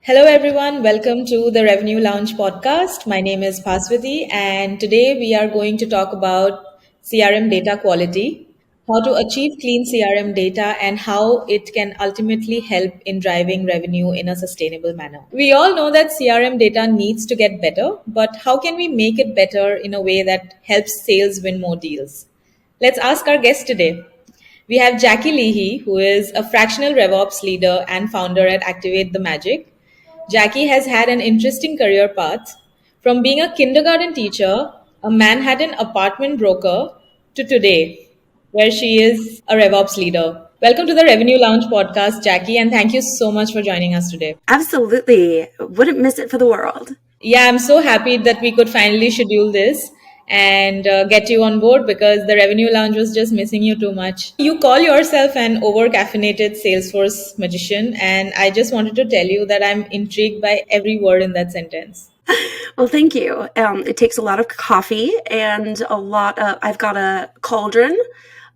Hello, everyone. Welcome to the Revenue Lounge podcast. My name is Bhaswati, and today we are going to talk about CRM data quality, how to achieve clean CRM data, and how it can ultimately help in driving revenue in a sustainable manner. We all know that CRM data needs to get better, but how can we make it better in a way that helps sales win more deals? Let's ask our guest today. We have Jacki Leahy, who is a fractional RevOps leader and founder at Activate the Magic. Jacki has had an interesting career path from being a kindergarten teacher, a Manhattan apartment broker, to today, where she is a RevOps leader. Welcome to the Revenue Lounge podcast, Jacki, and thank you so much for joining us today. Absolutely. Wouldn't miss it for the world. Yeah, I'm so happy that we could finally schedule this and get you on board because the Revenue Lounge was just missing you too much. You call yourself an over caffeinated Salesforce magician, and I just wanted to tell you that I'm intrigued by every word in that sentence. Well, thank you. It takes a lot of coffee and I've got a cauldron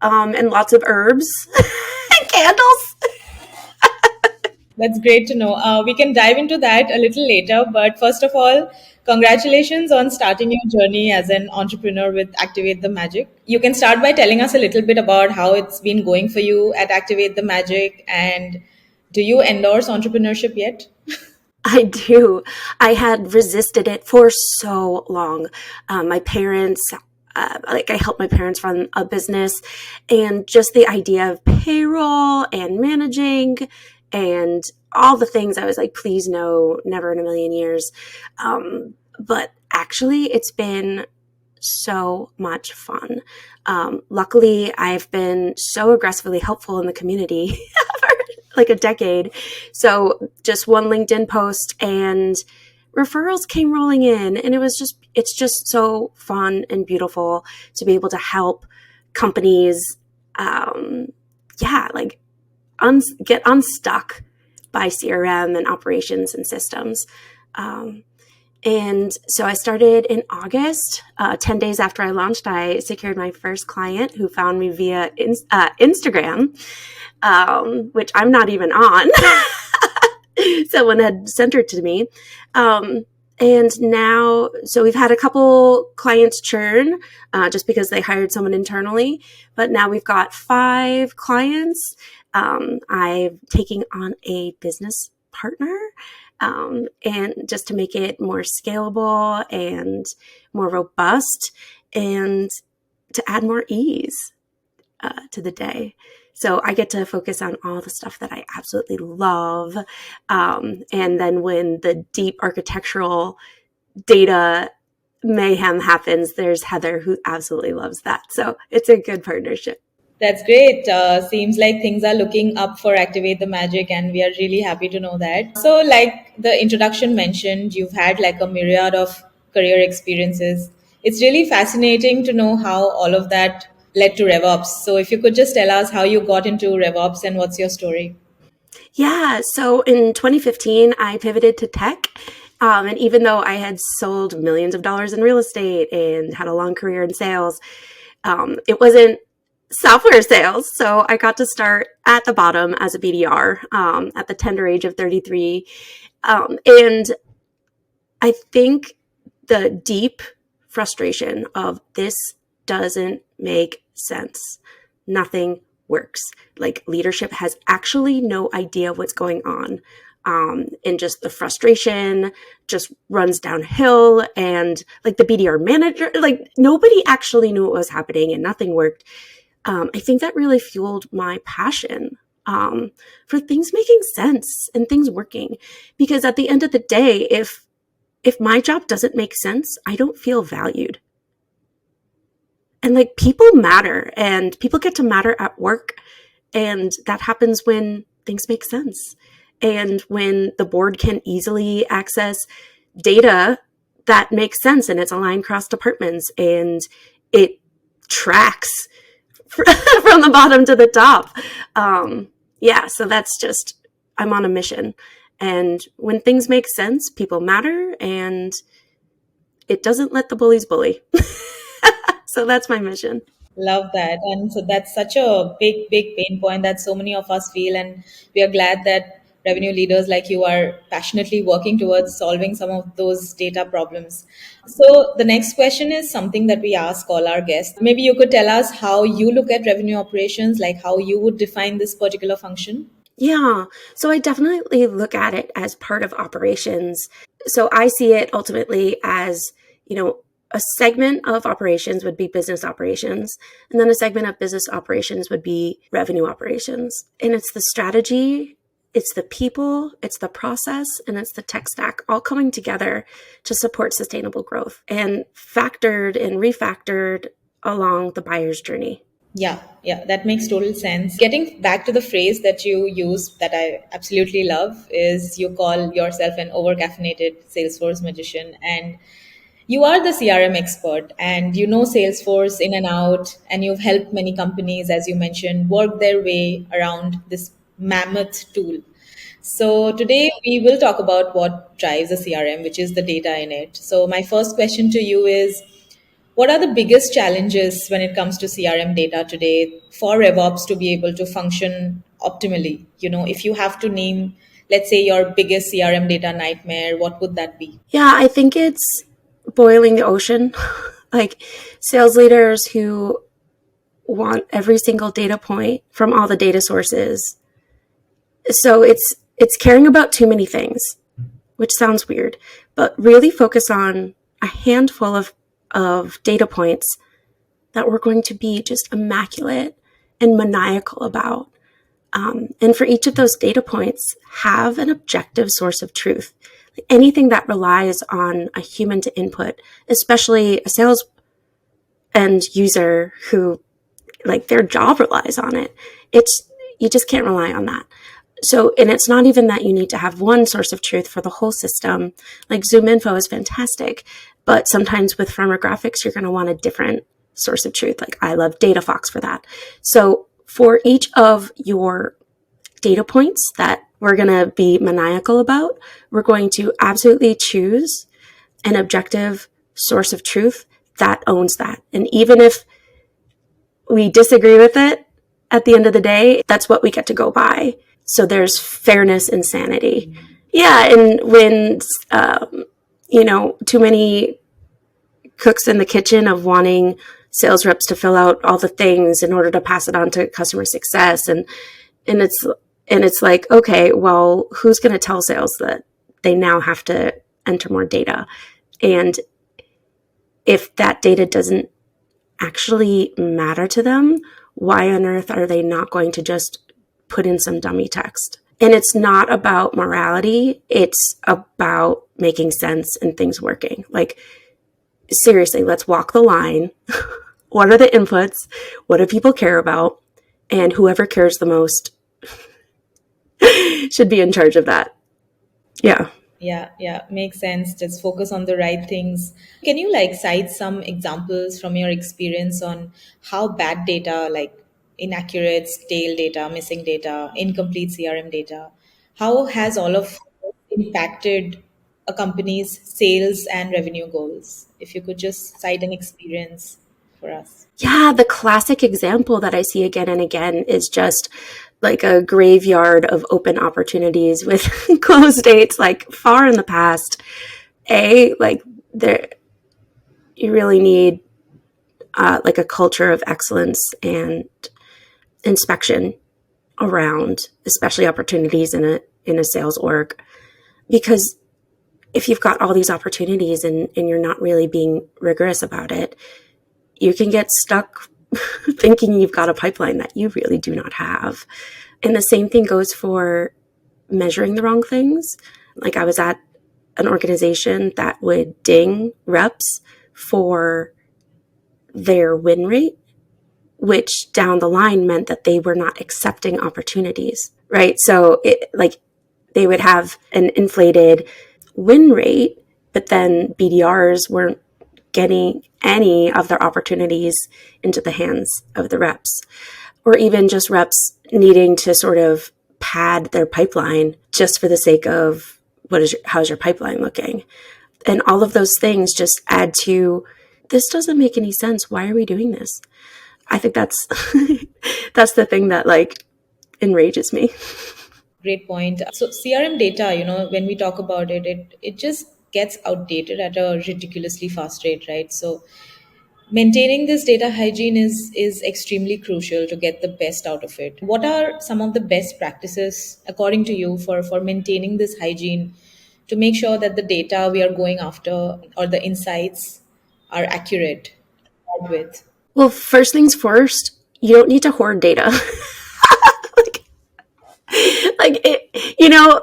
and lots of herbs and candles. That's great to know. We can dive into that a little later, but first of all, congratulations on starting your journey as an entrepreneur with Activate the Magic. You can start by telling us a little bit about how it's been going for you at Activate the Magic, and do you endorse entrepreneurship yet? I do. I had resisted it for so long. My parents, I helped my parents run a business, and just the idea of payroll and managing and all the things, I was like, please no, never in a million years. But actually, it's been so much fun. Luckily, I've been so aggressively helpful in the community for like a decade. So just one LinkedIn post and referrals came rolling in, and it's just so fun and beautiful to be able to help companies, like get unstuck by CRM and operations and systems. And so I started in August. 10 days after I launched, I secured my first client who found me via Instagram, which I'm not even on. Someone had sent her to me. And now, so we've had a couple clients churn just because they hired someone internally. But now we've got 5 clients. I'm taking on a business partner. And just to make it more scalable and more robust and to add more ease to the day. So I get to focus on all the stuff that I absolutely love. And then when the deep architectural data mayhem happens, there's Heather who absolutely loves that. So it's a good partnership. That's great. Seems like things are looking up for Activate the Magic, and we are really happy to know that. So, like the introduction mentioned, you've had like a myriad of career experiences. It's really fascinating to know how all of that led to RevOps. So, if you could just tell us how you got into RevOps and what's your story? Yeah. So in 2015, I pivoted to tech. And even though I had sold millions of dollars in real estate and had a long career in sales, it wasn't software sales. So I got to start at the bottom as a BDR at the tender age of 33. And I think the deep frustration of this doesn't make sense. Nothing works. Like leadership has actually no idea what's going on. And just the frustration just runs downhill, and like the BDR manager, like nobody actually knew what was happening and nothing worked. I think that really fueled my passion for things making sense and things working. Because at the end of the day, if my job doesn't make sense, I don't feel valued. And like people matter, and people get to matter at work. And that happens when things make sense. And when the board can easily access data that makes sense and it's aligned across departments and it tracks from the bottom to the top. So that's just, I'm on a mission. And when things make sense, people matter, and it doesn't let the bullies bully. So that's my mission. Love that. And so that's such a big, big pain point that so many of us feel. And we are glad that revenue leaders like you are passionately working towards solving some of those data problems. So the next question is something that we ask all our guests. Maybe you could tell us how you look at revenue operations, like how you would define this particular function. Yeah. So I definitely look at it as part of operations. So I see it ultimately as, you know, a segment of operations would be business operations, and then a segment of business operations would be revenue operations. And it's the strategy, it's the people, it's the process, and it's the tech stack all coming together to support sustainable growth and factored and refactored along the buyer's journey. Yeah, yeah, that makes total sense. Getting back to the phrase that you use that I absolutely love is you call yourself an over-caffeinated Salesforce magician, and you are the CRM expert and you know Salesforce in and out, and you've helped many companies, as you mentioned, work their way around this mammoth tool. So today we will talk about what drives a CRM, which is the data in it. So my first question to you is, what are the biggest challenges when it comes to CRM data today for RevOps to be able to function optimally? You know, if you have to name, let's say, your biggest CRM data nightmare, what would that be? Yeah, I think it's boiling the ocean. Like sales leaders who want every single data point from all the data sources. So it's caring about too many things, which sounds weird, but really focus on a handful of data points that we're going to be just immaculate and maniacal about. And for each of those data points, have an objective source of truth. Anything that relies on a human to input, especially a sales end user who like their job relies on it. It's you just can't rely on that. So, and it's not even that you need to have one source of truth for the whole system. Like Zoom Info is fantastic, but sometimes with firmographics, you're going to want a different source of truth. Like I love DataFox for that. So for each of your data points that we're going to be maniacal about, we're going to absolutely choose an objective source of truth that owns that. And even if we disagree with it, at the end of the day, that's what we get to go by. So there's fairness and sanity. Yeah, and when too many cooks in the kitchen of wanting sales reps to fill out all the things in order to pass it on to customer success, and it's like, okay, well, who's going to tell sales that they now have to enter more data? And if that data doesn't actually matter to them, why on earth are they not going to just put in some dummy text? And it's not about morality. It's about making sense and things working. Like, seriously, let's walk the line. What are the inputs? What do people care about? And whoever cares the most should be in charge of that. Yeah. Yeah, yeah, makes sense. Just focus on the right things. Can you like cite some examples from your experience on how bad data, like inaccurate, stale data, missing data, incomplete CRM data, how has all of this impacted a company's sales and revenue goals? If you could just cite an experience for us. Yeah, the classic example that I see again and again is just like a graveyard of open opportunities with close dates like far in the past. Like there, you really need like a culture of excellence and inspection around, especially opportunities in a sales org, because if you've got all these opportunities and you're not really being rigorous about it, you can get stuck thinking you've got a pipeline that you really do not have. And the same thing goes for measuring the wrong things. Like I was at an organization that would ding reps for their win rate, which down the line meant that they were not accepting opportunities, right? So it like they would have an inflated win rate, but then BDRs weren't getting any of their opportunities into the hands of the reps, or even just reps needing to sort of pad their pipeline just for the sake of how's your pipeline looking? And all of those things just add to, this doesn't make any sense. Why are we doing this? I think that's that's the thing that like enrages me. Great point. So CRM data, when we talk about it, it just gets outdated at a ridiculously fast rate, right? So maintaining this data hygiene is extremely crucial to get the best out of it. What are some of the best practices according to you for maintaining this hygiene to make sure that the data we are going after or the insights are accurate to start with? Well, first things first, you don't need to hoard data. like,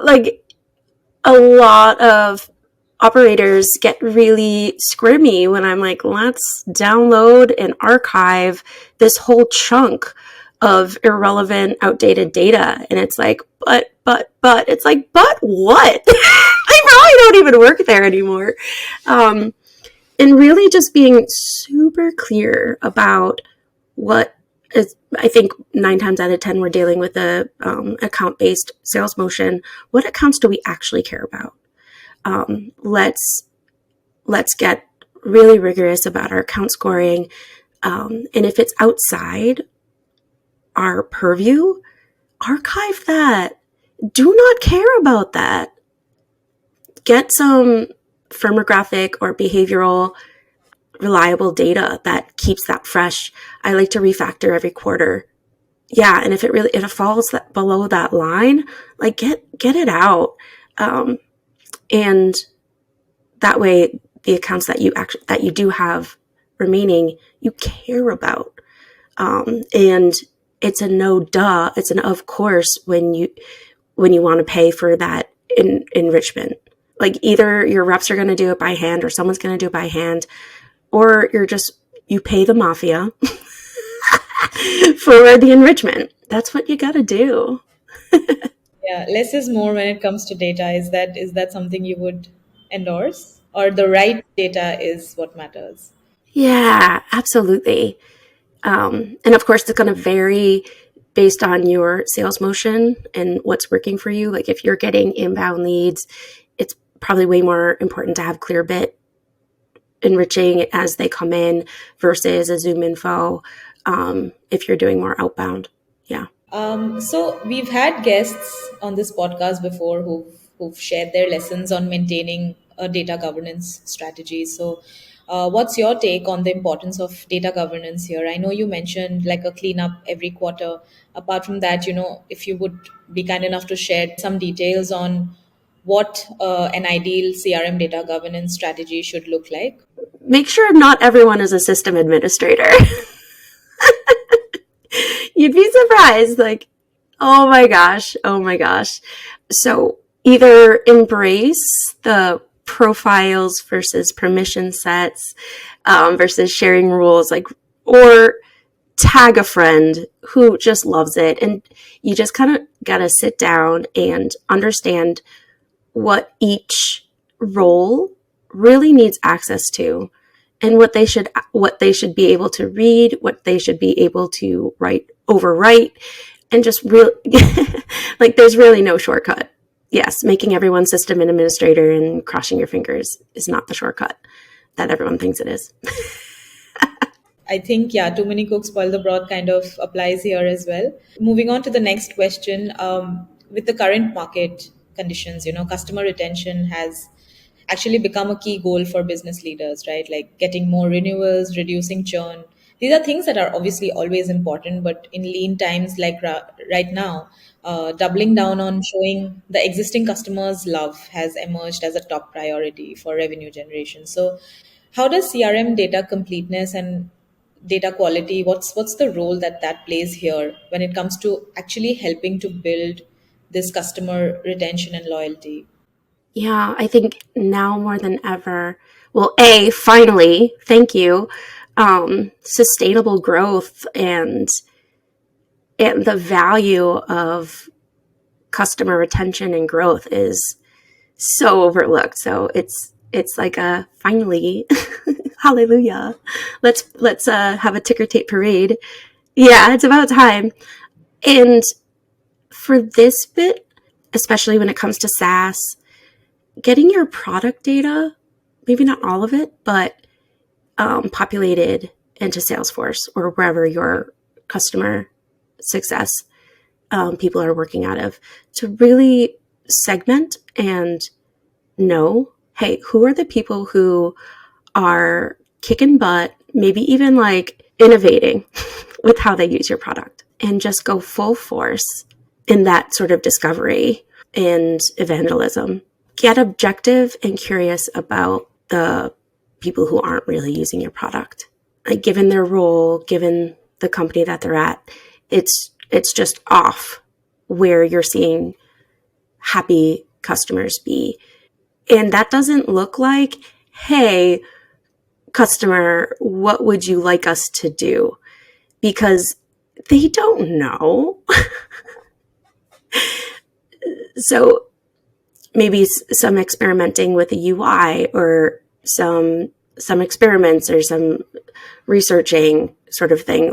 like a lot of operators get really squirmy when I'm like, let's download and archive this whole chunk of irrelevant, outdated data. And it's like, but, it's like, but what? I probably don't even work there anymore. Um, and really just being super clear about what is, I think 9 times out of 10, we're dealing with a account-based sales motion. What accounts do we actually care about? Let's get really rigorous about our account scoring. And if it's outside our purview, archive that. Do not care about that. Get some firmographic or behavioral reliable data that keeps that fresh. I like to refactor every quarter. Yeah, and if it falls below that line, like get it out. And that way the accounts that you do have remaining, you care about. And it's a no duh, it's an of course when you want to pay for that enrichment. Like either your reps are going to do it by hand or someone's going to do it by hand, or you pay the mafia for the enrichment. That's what you got to do. Yeah, less is more when it comes to data. Is that something you would endorse? Or the right data is what matters? Yeah, absolutely. And of course, it's going to vary based on your sales motion and what's working for you. Like if you're getting inbound leads, it's probably way more important to have Clearbit enriching as they come in versus a Zoom info if you're doing more outbound. Yeah. So we've had guests on this podcast before who've shared their lessons on maintaining a data governance strategy. So, what's your take on the importance of data governance here? I know you mentioned like a cleanup every quarter. Apart from that, if you would be kind enough to share some details on what an ideal CRM data governance strategy should look like. Make sure not everyone is a system administrator. You'd be surprised. Like, oh my gosh. Oh my gosh. So either embrace the profiles versus permission sets versus sharing rules, like, or tag a friend who just loves it. And you just kind of got to sit down and understand what each role really needs access to and what they should be able to read, what they should be able to overwrite, and just real like there's really no shortcut. Yes, making everyone system and administrator and crossing your fingers is not the shortcut that everyone thinks it is. I think, yeah, too many cooks spoil the broth kind of applies here as well. Moving on to the next question, with the current market conditions, customer retention has actually become a key goal for business leaders, right? Like getting more renewals, reducing churn. These are things that are obviously always important, but in lean times like right now, doubling down on showing the existing customers love has emerged as a top priority for revenue generation. So, how does CRM data completeness and data quality, what's the role that plays here when it comes to actually helping to build this customer retention and loyalty? Yeah, I think now more than ever, well, finally, thank you, sustainable growth and the value of customer retention and growth is so overlooked. So it's like a finally, hallelujah. Let's have a ticker tape parade. Yeah, it's about time. And for this bit, especially when it comes to SaaS, getting your product data, maybe not all of it, but populated into Salesforce or wherever your customer success people are working out of, to really segment and know, hey, who are the people who are kicking butt, maybe even like innovating with how they use your product, and just go full force in that sort of discovery and evangelism. Get objective and curious about the people who aren't really using your product. Like, given their role, given the company that they're at, it's just off where you're seeing happy customers be. And that doesn't look like, hey, customer, what would you like us to do? Because they don't know. So maybe some experimenting with a UI, or some experiments, or some researching sort of thing,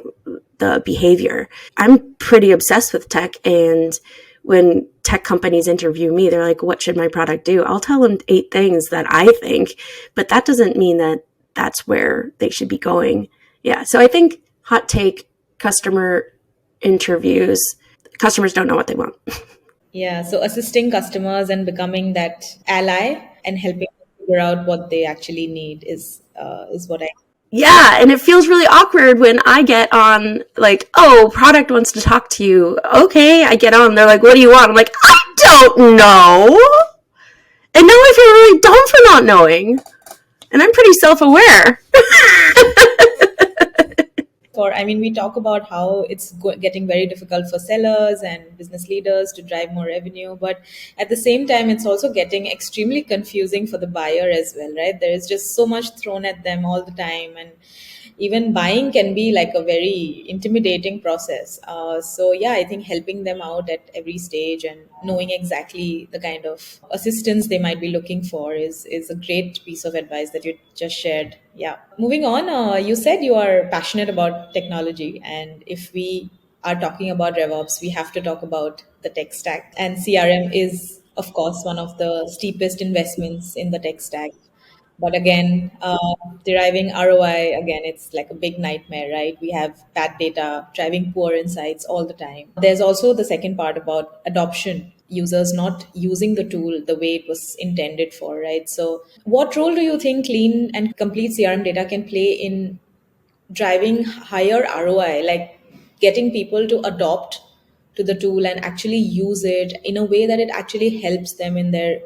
the behavior. I'm pretty obsessed with tech, and when tech companies interview me, they're like, what should my product do? I'll tell them 8 things that I think, but that doesn't mean that that's where they should be going. Yeah. So I think hot take, customer interviews, customers don't know what they want. Yeah, so assisting customers and becoming that ally and helping them figure out what they actually need is what I. Yeah, and it feels really awkward when I get on, like, oh, product wants to talk to you. Okay, I get on. They're like, what do you want? I'm like, I don't know. And now I feel really dumb for not knowing. And I'm pretty self aware. For I mean, we talk about how getting very difficult for sellers and business leaders to drive more revenue, but at the same time, it's also getting extremely confusing for the buyer as well, right? There is just so much thrown at them all the time, and even buying can be like a very intimidating process. So yeah, I think helping them out at every stage and knowing exactly the kind of assistance they might be looking for is a great piece of advice that you just shared. Yeah. Moving on, you said you are passionate about technology, and if we are talking about RevOps, we have to talk about the tech stack. And CRM is, of course, one of the steepest investments in the tech stack. But again, deriving ROI, again, it's like a big nightmare, right? We have bad data, driving poor insights all the time. There's also the second part about adoption, users not using the tool the way it was intended for, right? So, what role do you think clean and complete CRM data can play in driving higher ROI, like getting people to adopt to the tool and actually use it in a way that it actually helps them in their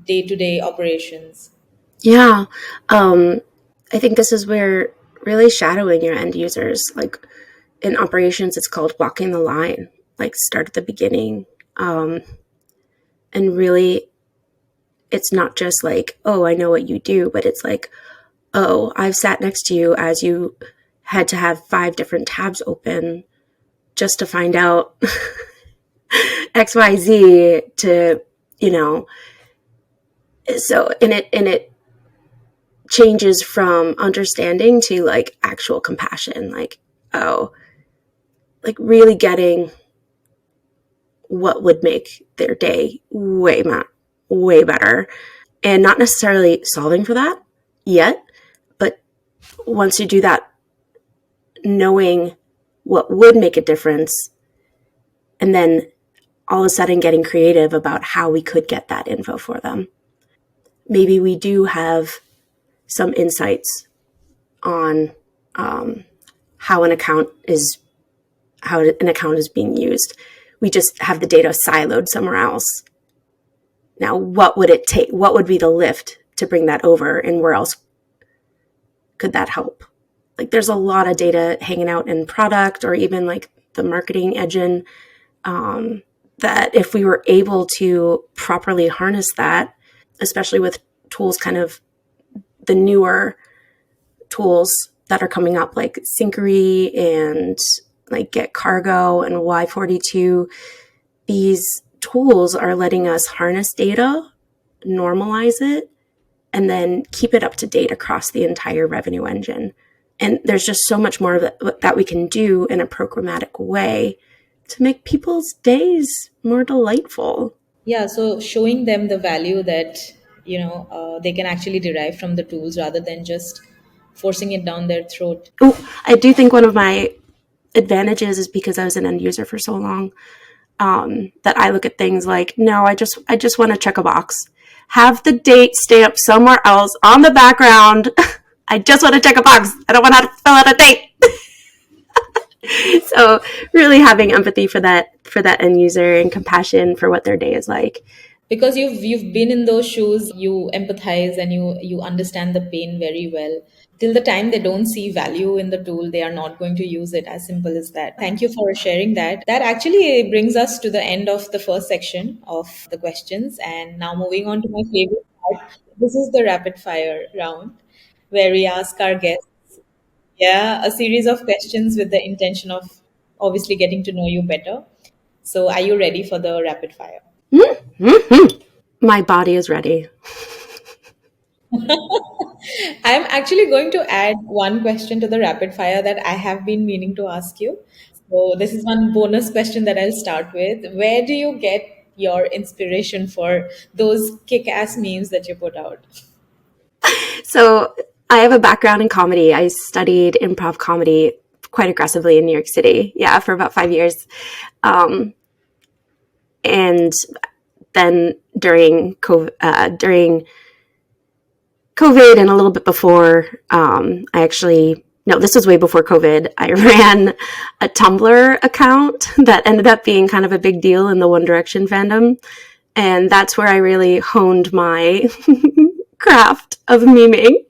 day to day operations? Yeah. Um, I think this is where really shadowing your end users, like in operations, it's called walking the line, like start at the beginning. Um, and really, it's not just like, oh, I know what you do, but it's like, oh, I've sat next to you as you had to have 5 different tabs open just to find out XYZ to, you know, so and it changes from understanding to like actual compassion, like, oh, like really getting what would make their day way better, and not necessarily solving for that yet, but once you do that, knowing what would make a difference, and then all of a sudden getting creative about how we could get that info for them. Maybe we do have some insights on how an account is how an account is being used. We just have the data siloed somewhere else. Now, what would it take? What would be the lift to bring that over, and where else could that help? Like, there's a lot of data hanging out in product, or even like the marketing engine, that if we were able to properly harness that, especially with tools, kind of the newer tools that are coming up, like Syncery and like Get Cargo and Y42, these tools are letting us harness data, normalize it, and then keep it up to date across the entire revenue engine. And there's just so much more of it that we can do in a programmatic way to make people's days more delightful. Yeah, so showing them the value that they can actually derive from the tools rather than just forcing it down their throat. Oh, I do think one of my advantages is because I was an end user for so long. that I look at things like, no, I just want to check a box. Have the date stamped somewhere else on the background. I just want to check a box. I don't want to fill out a date. So really having empathy for that end user and compassion for what their day is like. Because you've been in those shoes, you empathize and you understand the pain very well. Till the time they don't see value in the tool, they are not going to use it. As simple as that. Thank you for sharing that. That actually brings us to the end of the first section of the questions, and now moving on to my favorite part. This is the rapid fire round, where we ask our guests, yeah, a series of questions with the intention of obviously getting to know you better. So are you ready for the rapid fire? Mm-hmm. My body is ready. I'm actually going to add one question to the rapid fire that I have been meaning to ask you. So, this is one bonus question that I'll start with. Where do you get your inspiration for those kick ass memes that you put out? So I have a background in comedy. I studied improv comedy quite aggressively in New York City. Yeah, for about 5 years. Um, and then during COVID and a little bit before, I actually, no, this was way before COVID. I ran a Tumblr account that ended up being kind of a big deal in the One Direction fandom. And that's where I really honed my craft of memeing.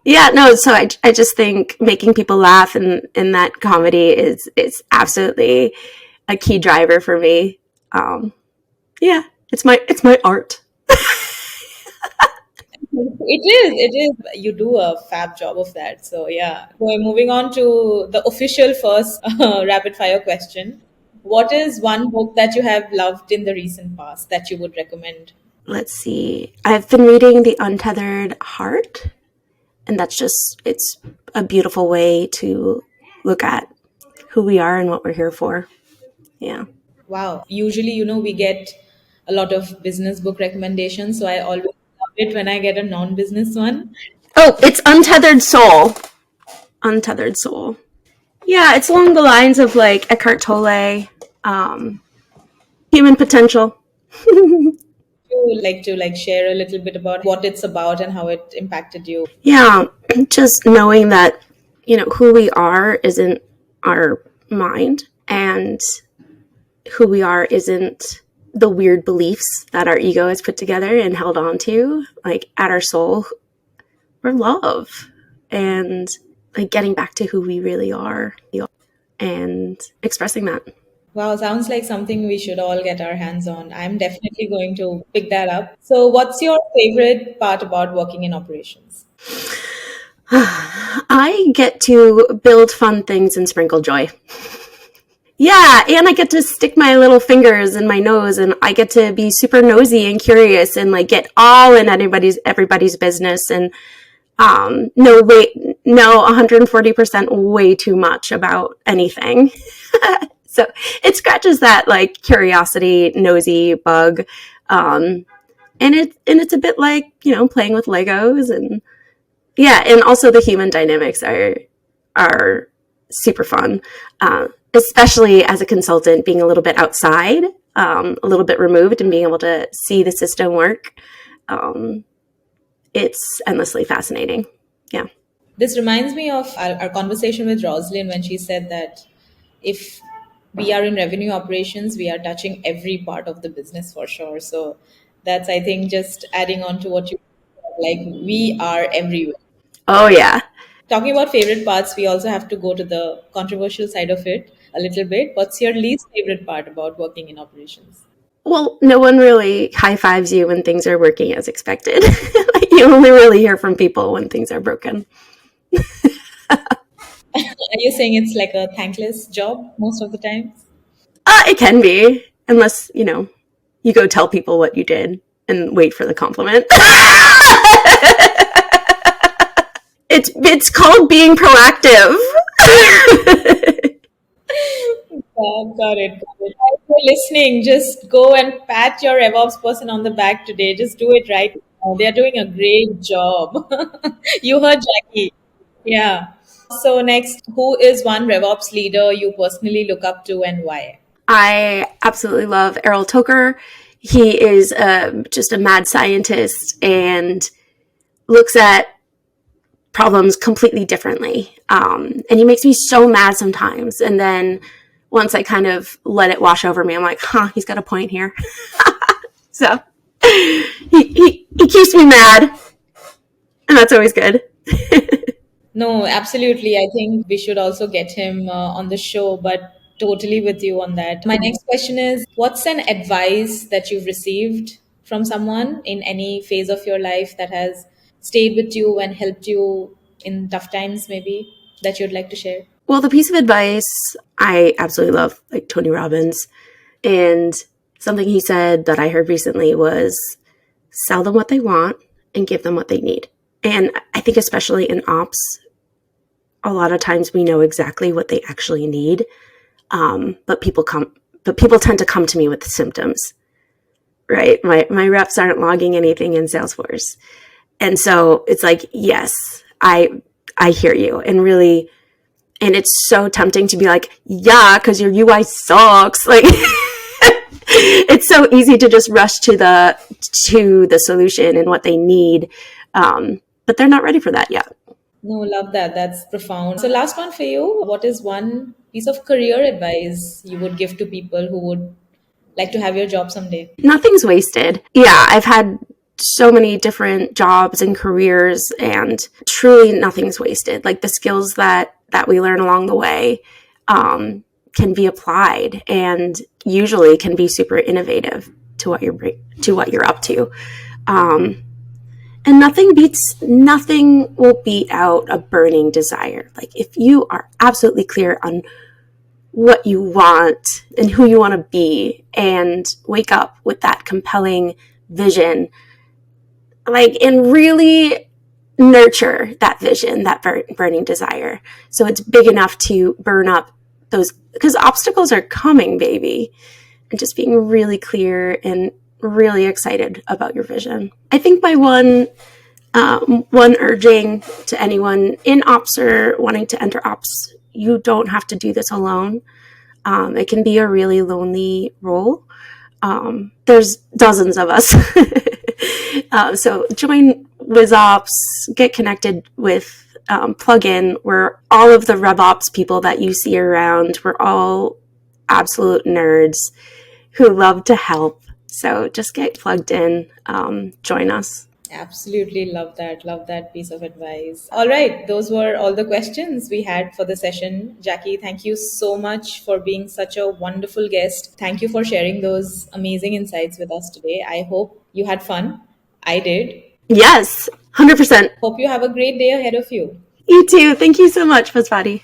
Yeah, no, so I just think making people laugh in that comedy is absolutely a key driver for me. Yeah, it's my art. It is. You do a fab job of that. So, yeah. So, moving on to the official first rapid fire question. What is one book that you have loved in the recent past that you would recommend? Let's see. I've been reading The Untethered Heart, and it's a beautiful way to look at who we are and what we're here for. Yeah. Wow. Usually, we get a lot of business book recommendations. So I always love it when I get a non-business one. Oh, it's Untethered Soul. Untethered Soul. Yeah, it's along the lines of like Eckhart Tolle, um, human potential. You like to share a little bit about what it's about and how it impacted you. Yeah, just knowing that, who we are isn't our mind, and who we are isn't the weird beliefs that our ego has put together and held on to. Like at our soul, we're love. And like getting back to who we really are and expressing that. Wow, sounds like something we should all get our hands on. I'm definitely going to pick that up. So, what's your favorite part about working in operations? I get to build fun things and sprinkle joy. Yeah, and I get to stick my little fingers in my nose, and I get to be super nosy and curious and like get all in everybody's business, and no, wait, no, 140% way too much about anything. So it scratches that like curiosity, nosy bug. And it's a bit like, playing with Legos, and yeah, and also the human dynamics are super fun. Especially as a consultant, being a little bit outside, a little bit removed, and being able to see the system work. It's endlessly fascinating. Yeah. This reminds me of our conversation with Roslyn when she said that if we are in revenue operations, we are touching every part of the business for sure. So that's, I think, just adding on to what you said, like we are everywhere. Oh yeah. Talking about favorite parts, we also have to go to the controversial side of it a little bit. What's your least favorite part about working in operations? Well, no one really high fives you when things are working as expected. You only really hear from people when things are broken. Are you saying it's like a thankless job most of the time? It can be, unless, you go tell people what you did and wait for the compliment. It's called being proactive. Got it. Got it. If you're listening, just go and pat your RevOps person on the back today. Just do it right now. They're doing a great job. You heard Jackie. Yeah. So next, who is one RevOps leader you personally look up to and why? I absolutely love Errol Toker. He is just a mad scientist and looks at problems completely differently. And he makes me so mad sometimes. And then once I kind of let it wash over me, I'm like, huh, he's got a point here. So he keeps me mad, and that's always good. No, absolutely. I think we should also get him on the show, but totally with you on that. My next question is, what's an advice that you've received from someone in any phase of your life that has stayed with you and helped you in tough times, maybe, that you'd like to share? Well, the piece of advice I absolutely love, like Tony Robbins, and something he said that I heard recently was sell them what they want and give them what they need. And I think especially in ops, a lot of times we know exactly what they actually need, but people tend to come to me with symptoms, right? My reps aren't logging anything in Salesforce, and so it's like, yes, I hear you, and really, and it's so tempting to be like, yeah, because your UI sucks, like. It's so easy to just rush to the solution and what they need, but they're not ready for that yet. No, love that. That's profound. So, last one for you. What is one piece of career advice you would give to people who would like to have your job someday? Nothing's wasted. Yeah, I've had so many different jobs and careers, and truly nothing's wasted. Like the skills that we learn along the way can be applied, and usually can be super innovative to what you're up to. Um, and nothing will beat out a burning desire. Like if you are absolutely clear on what you want and who you want to be, and wake up with that compelling vision, like, and really nurture that vision, that burning desire, so it's big enough to burn up those, because obstacles are coming, baby. And just being really clear and really excited about your vision. I think my one urging to anyone in ops or wanting to enter ops, you don't have to do this alone. It can be a really lonely role. There's dozens of us. So join WizOps, get connected with Plugin. We're all of the RevOps people that you see around. We're all absolute nerds who love to help. So just get plugged in, join us. Absolutely love that. Love that piece of advice. All right. Those were all the questions we had for the session. Jackie, thank you so much for being such a wonderful guest. Thank you for sharing those amazing insights with us today. I hope you had fun. I did. Yes, 100%. Hope you have a great day ahead of you. You too. Thank you so much, Bhaswati.